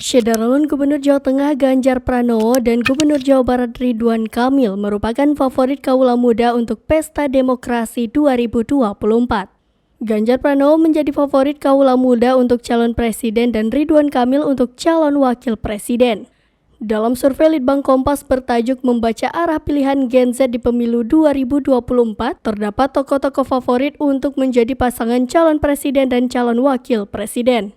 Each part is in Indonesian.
Syederalun Gubernur Jawa Tengah Ganjar Pranowo dan Gubernur Jawa Barat Ridwan Kamil merupakan favorit kaula muda untuk Pesta Demokrasi 2024. Ganjar Pranowo menjadi favorit kaula muda untuk calon presiden dan Ridwan Kamil untuk calon wakil presiden. Dalam survei Litbang Kompas bertajuk Membaca Arah Pilihan Gen Z di Pemilu 2024, terdapat tokoh-tokoh favorit untuk menjadi pasangan calon presiden dan calon wakil presiden.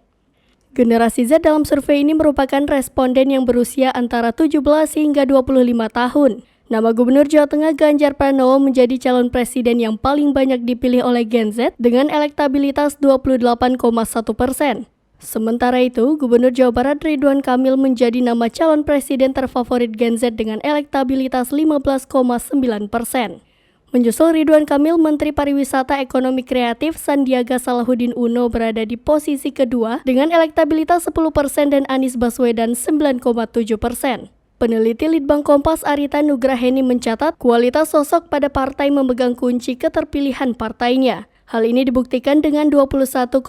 Generasi Z dalam survei ini merupakan responden yang berusia antara 17 hingga 25 tahun. Nama Gubernur Jawa Tengah Ganjar Pranowo menjadi calon presiden yang paling banyak dipilih oleh Gen Z dengan elektabilitas 28,1%. Sementara itu, Gubernur Jawa Barat Ridwan Kamil menjadi nama calon presiden terfavorit Gen Z dengan elektabilitas 15,9%. Menyusul Ridwan Kamil, Menteri Pariwisata Ekonomi Kreatif Sandiaga Salahuddin Uno berada di posisi kedua dengan elektabilitas 10% dan Anies Baswedan 9,7%. Peneliti Litbang Kompas Arita Nugraheni mencatat kualitas sosok pada partai memegang kunci keterpilihan partainya. Hal ini dibuktikan dengan 21,1%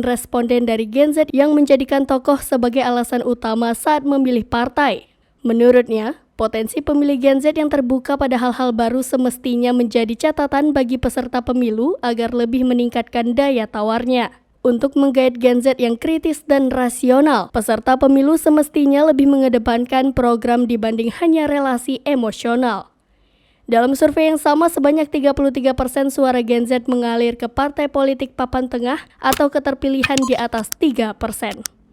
responden dari Gen Z yang menjadikan tokoh sebagai alasan utama saat memilih partai. Menurutnya, potensi pemilih Gen Z yang terbuka pada hal-hal baru semestinya menjadi catatan bagi peserta pemilu agar lebih meningkatkan daya tawarnya. Untuk menggait Gen Z yang kritis dan rasional, peserta pemilu semestinya lebih mengedepankan program dibanding hanya relasi emosional. Dalam survei yang sama, sebanyak 33% suara Gen Z mengalir ke partai politik papan tengah atau keterpilihan di atas 3%.